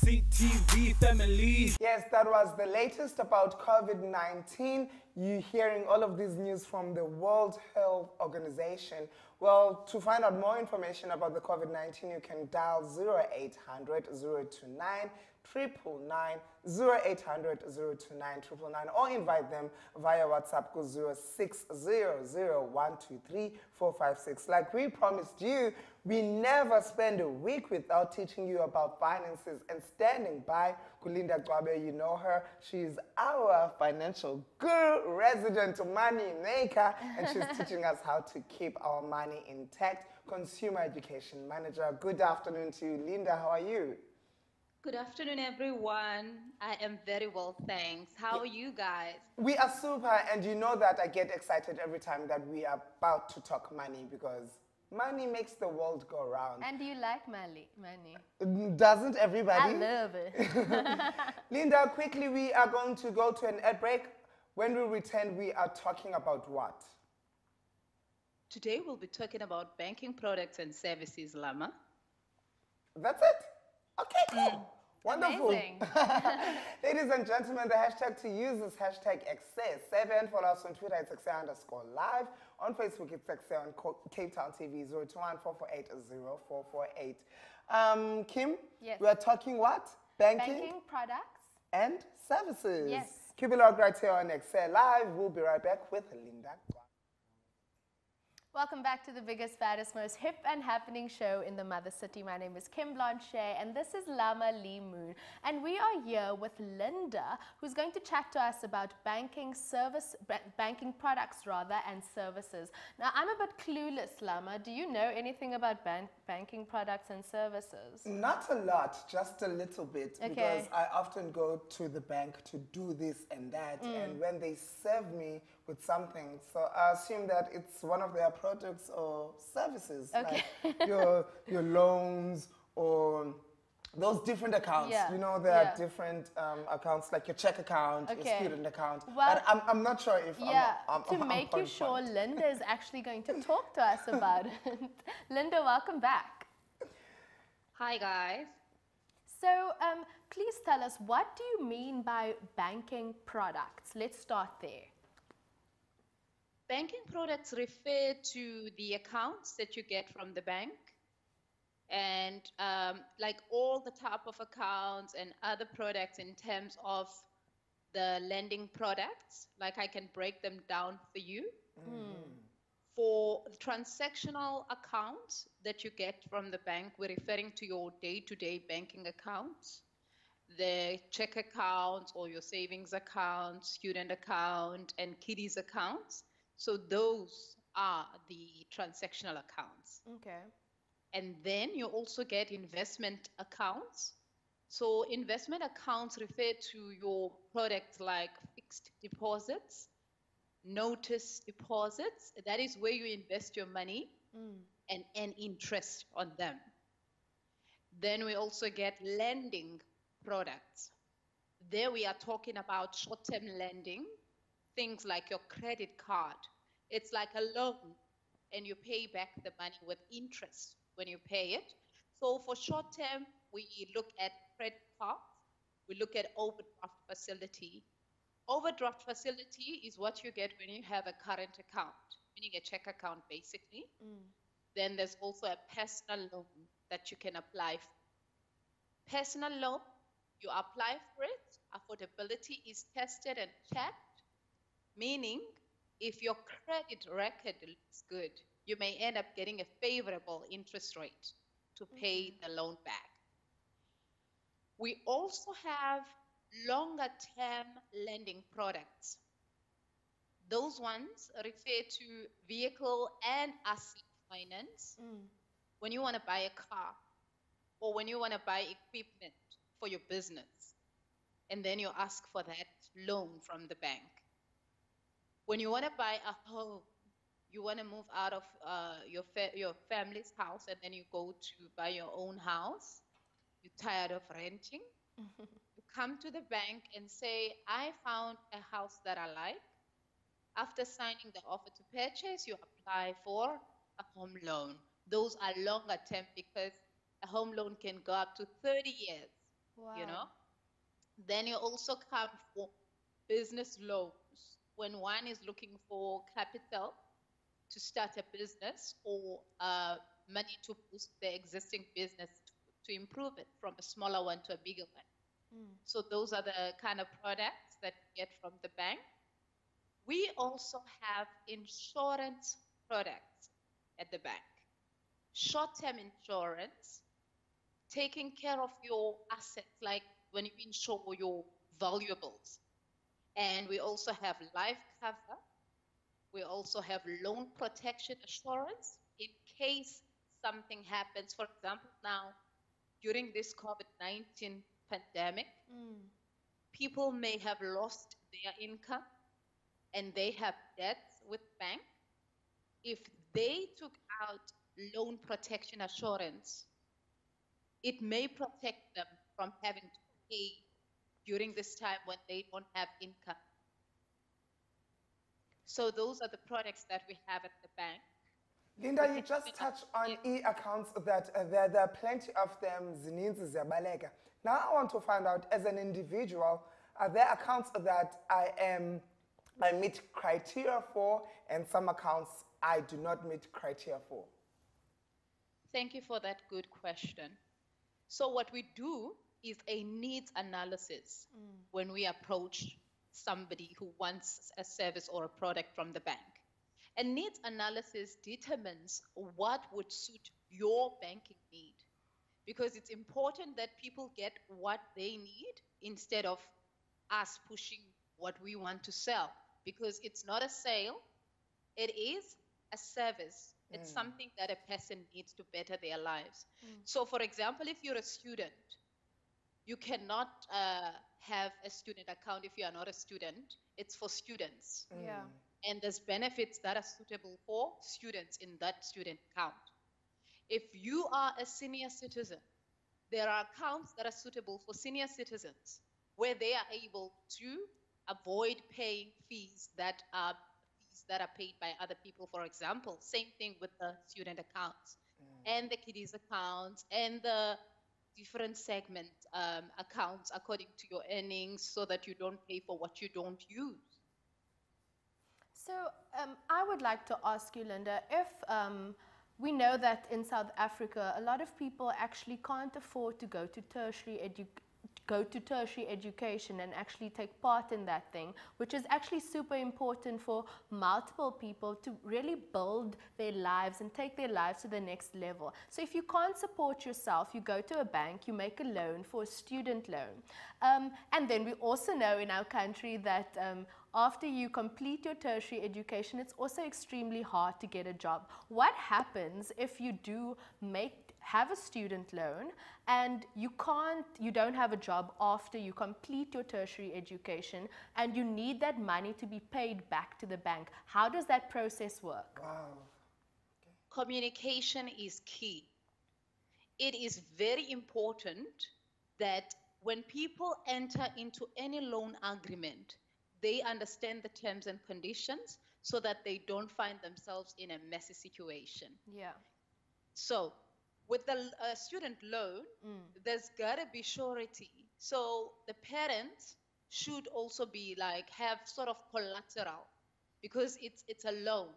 CTV family. Yes, that was the latest about COVID-19. You're hearing all of this news from the World Health Organization. Well, to find out more information about the COVID-19, you can dial 0800 029 999, 0800 029 999, or invite them via WhatsApp to 0600 Like we promised you, we never spend a week without teaching you about finances and standing by. Kulinda Gewade, you know her. She's our financial guru, resident money maker, and she's teaching us how to keep our money intact. Consumer education manager. Good afternoon to you, Linda. How are you? Good afternoon, everyone. I am very well, thanks. How are you guys? We are super, and you know that I get excited every time that we are about to talk money because money makes the world go round. And do you like money? Doesn't everybody? I love it. Linda, quickly, we are going to go to an ad break. When we return, we are talking about what? Today, we'll be talking about banking products and services, Lama. That's it? Okay, cool. Wonderful. Amazing. Ladies and gentlemen, the hashtag to use is hashtag Ekse7. Follow us on Twitter, it's Ekse_live. On Facebook, it's Ekse. On Cape Town TV, 021 448 0448. Kim, yes. We are talking what? Banking products and services. Yes. Keep it locked right here on Ekse Live. We'll be right back with Linda. Welcome back to the biggest, fattest, most hip and happening show in the Mother City. My name is Kim Blanchet and this is Lama Lee Moon. And we are here with Linda, who's going to chat to us about banking products and services. Now, I'm a bit clueless, Lama. Do you know anything about banking products and services? Not a lot, just a little bit. Okay. Because I often go to the bank to do this and that. And when they serve me with something, so I assume that it's one of their products or services, okay. Like your loans or those different accounts. Yeah. You know, there are different accounts, like your check account, your student account. Well, but I'm not sure if to make you sure, Linda is actually going to talk to us about it. Linda, welcome back. Hi, guys. So, please tell us, what do you mean by banking products? Let's start there. Banking products refer to the accounts that you get from the bank, and like all the type of accounts and other products in terms of the lending products, like I can break them down for you. For transactional accounts that you get from the bank, we're referring to your day-to-day banking accounts, the check account or your savings account, student account, and kiddies accounts. So those are the transactional accounts. Okay. And then you also get investment accounts. So investment accounts refer to your products like fixed deposits, notice deposits. That is where you invest your money and earn interest on them. Then we also get lending products. There we are talking about short-term lending. Things like your credit card. It's like a loan, and you pay back the money with interest when you pay it. So for short term, we look at credit cards. We look at overdraft facility. Overdraft facility is what you get when you have a current account, meaning a check account, basically. Then there's also a personal loan that you can apply for. Personal loan, you apply for it. Affordability is tested and checked. Meaning, if your credit record looks good, you may end up getting a favorable interest rate to pay the loan back. We also have longer-term lending products. Those ones refer to vehicle and asset finance. When you want to buy a car or when you want to buy equipment for your business, and then you ask for that loan from the bank. When you want to buy a home, you want to move out of your family's house and then you go to buy your own house, you're tired of renting, you come to the bank and say, I found a house that I like. After signing the offer to purchase, you apply for a home loan. Those are longer term because a home loan can go up to 30 years you know. Wow. Then you also come for business loans when one is looking for capital to start a business or money to boost their existing business to improve it from a smaller one to a bigger one. So those are the kind of products that you get from the bank. We also have insurance products at the bank. Short-term insurance, taking care of your assets, like when you insure your valuables. And we also have life cover. We also have loan protection assurance in case something happens. For example, now during this COVID-19 pandemic, people may have lost their income and they have debts with bank. If they took out loan protection assurance, it may protect them from having to pay during this time when they don't have income. So those are the products that we have at the bank. Linda, you just touched on e-accounts that there are plenty of them, zininzi ziyabaleka. Now I want to find out, as an individual, are there accounts that I meet criteria for, and some accounts I do not meet criteria for? Thank you for that good question. So what we do is a needs analysis when we approach somebody who wants a service or a product from the bank. And needs analysis determines what would suit your banking need, because it's important that people get what they need instead of us pushing what we want to sell, because it's not a sale, it is a service. It's something that a person needs to better their lives. So for example, if you're a student, you cannot have a student account if you are not a student. It's for students. Yeah. And there's benefits that are suitable for students in that student account. If you are a senior citizen, there are accounts that are suitable for senior citizens where they are able to avoid paying fees that are paid by other people, for example. Same thing with the student accounts and the kiddies accounts and the different segment accounts according to your earnings, so that you don't pay for what you don't use. So I would like to ask you, Linda, if we know that in South Africa, a lot of people actually can't afford to go to tertiary education and actually take part in that thing, which is actually super important for multiple people to really build their lives and take their lives to the next level. So if you can't support yourself, you go to a bank, you make a loan for a student loan. And then we also know in our country that after you complete your tertiary education, it's also extremely hard to get a job. What happens if you do have a student loan and you don't have a job after you complete your tertiary education, and you need that money to be paid back to the bank? How does that process work? Wow. Communication is key. It is very important that when people enter into any loan agreement, they understand the terms and conditions so that they don't find themselves in a messy situation. Yeah. So with the student loan, there's got to be surety. So the parents should also be have sort of collateral, because it's a loan.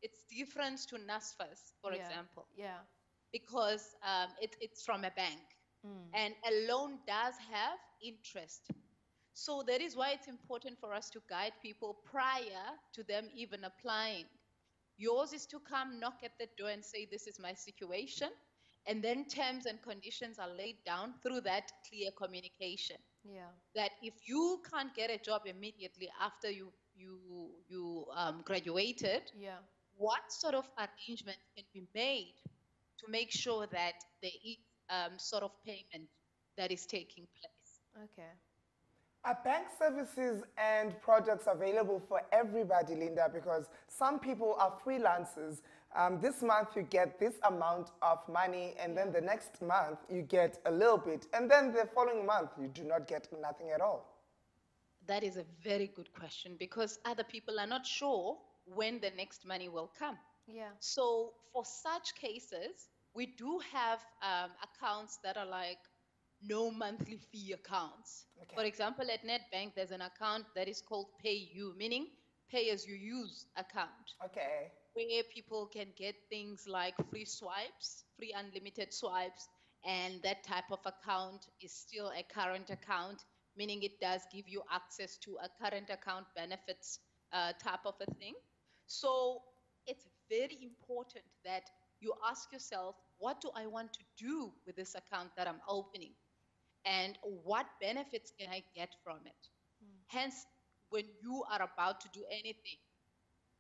It's different to NASFAS, for example. Yeah. Because it's from a bank. And a loan does have interest. So that is why it's important for us to guide people prior to them even applying. Yours is to come, knock at the door and say, this is my situation. And then terms and conditions are laid down through that clear communication. Yeah. That if you can't get a job immediately after you graduated, what sort of arrangement can be made to make sure that there is sort of payment that is taking place? Okay. Are bank services and products available for everybody, Linda? Because some people are freelancers. This month you get this amount of money, and then the next month you get a little bit, and then the following month you do not get nothing at all. That is a very good question, because other people are not sure when the next money will come. Yeah. So for such cases, we do have accounts that are no monthly fee accounts. Okay. For example, at Nedbank, there's an account that is called Pay You, meaning pay as you use account, Okay. where people can get things like free swipes, free unlimited swipes, and that type of account is still a current account, meaning it does give you access to a current account benefits type of a thing. So it's very important that you ask yourself, what do I want to do with this account that I'm opening? And what benefits can I get from it? Hence, when you are about to do anything,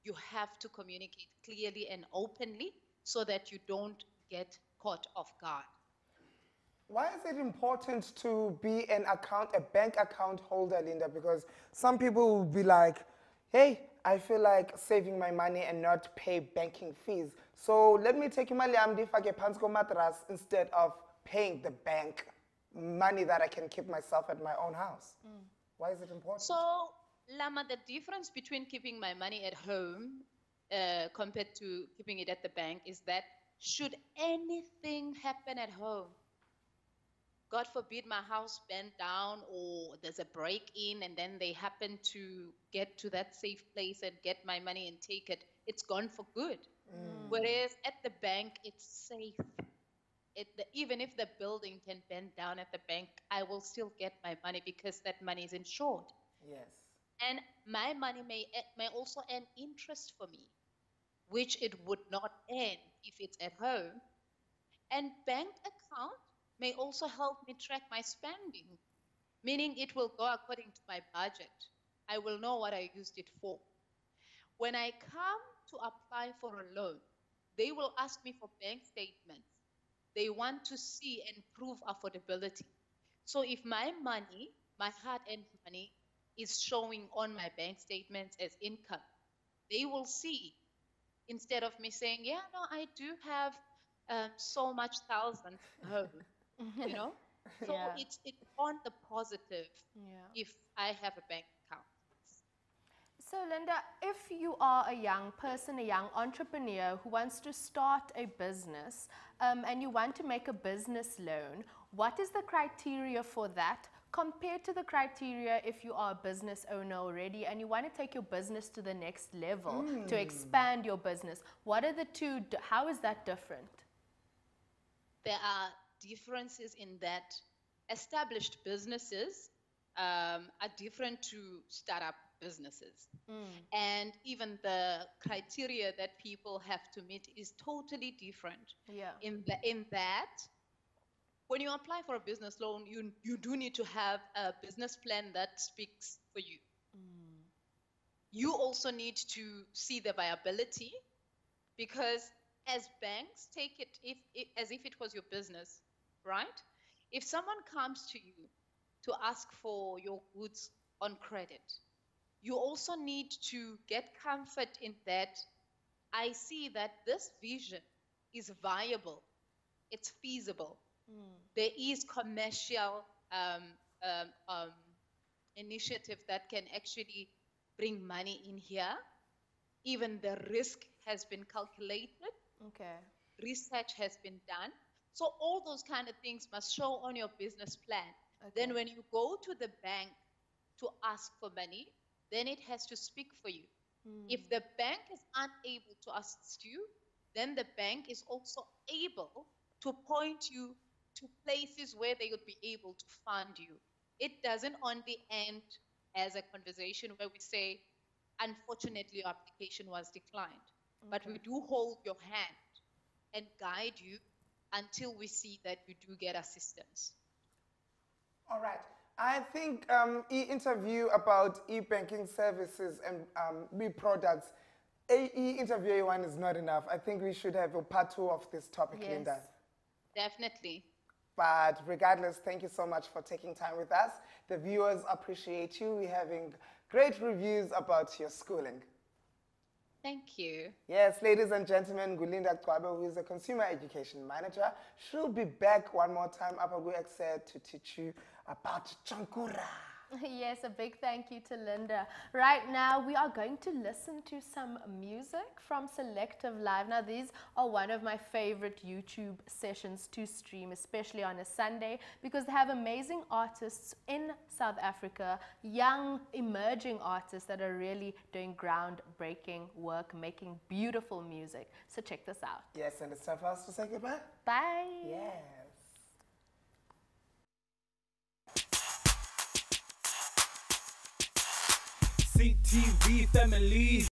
you have to communicate clearly and openly so that you don't get caught off guard. Why is it important to be a bank account holder, Linda? Because some people will be like, hey, I feel like saving my money and not pay banking fees. So let me take imali yami ndiyifake phansi komatras instead of paying the bank money that I can keep myself at my own house. Why is it important? So, Lama, the difference between keeping my money at home compared to keeping it at the bank is that should anything happen at home, God forbid my house burned down or there's a break in and then they happen to get to that safe place and get my money and take it, it's gone for good. Whereas at the bank, it's safe. Even if the building can burn down at the bank, I will still get my money because that money is insured. Yes. And my money may also earn interest for me, which it would not earn if it's at home. And bank account may also help me track my spending, meaning it will go according to my budget. I will know what I used it for. When I come to apply for a loan, they will ask me for bank statements. They want to see and prove affordability. So if my money, my hard-earned money, is showing on my bank statements as income, they will see, instead of me saying, yeah, no, I do have so much thousand home, you know? So Yeah. it's on the positive Yeah. if I have a bank account. So, Linda, if you are a young person, a young entrepreneur who wants to start a business and you want to make a business loan, what is the criteria for that compared to the criteria if you are a business owner already and you want to take your business to the next level, to expand your business? What are the two? How is that different? There are differences in that established businesses are different to startup businesses. And even the criteria that people have to meet is totally different. Yeah. In that, when you apply for a business loan, you do need to have a business plan that speaks for you. You also need to see the viability, because as banks take it as if it was your business, right? If someone comes to you to ask for your goods on credit, you also need to get comfort in that I see that this vision is viable, it's feasible. There is commercial initiative that can actually bring money in here. Even the risk has been calculated. Okay. Research has been done. So all those kind of things must show on your business plan. Okay. Then when you go to the bank to ask for money, then it has to speak for you. If the bank is unable to assist you, then the bank is also able to point you to places where they would be able to fund you. It doesn't only end as a conversation where we say, unfortunately, your application was declined. But we do hold your hand and guide you until we see that you do get assistance. All right. I think e-interview about e-banking services and e-products, e-interview one is not enough. I think we should have a part 2 of this topic, Yes. Linda. Definitely. But regardless, thank you so much for taking time with us. The viewers appreciate you. We're having great reviews about your schooling. Thank you. Yes, ladies and gentlemen, Gulinda Gewade, who is a consumer education manager, she'll be back one more time up at Ekse to teach you about Chankura. Yes, a big thank you to Linda. Right now, we are going to listen to some music from Selective Live. Now, these are one of my favorite YouTube sessions to stream, especially on a Sunday, because they have amazing artists in South Africa, young, emerging artists that are really doing groundbreaking work, making beautiful music. So check this out. Yes, and it's time for us to say goodbye. Bye. Yes. CTV family.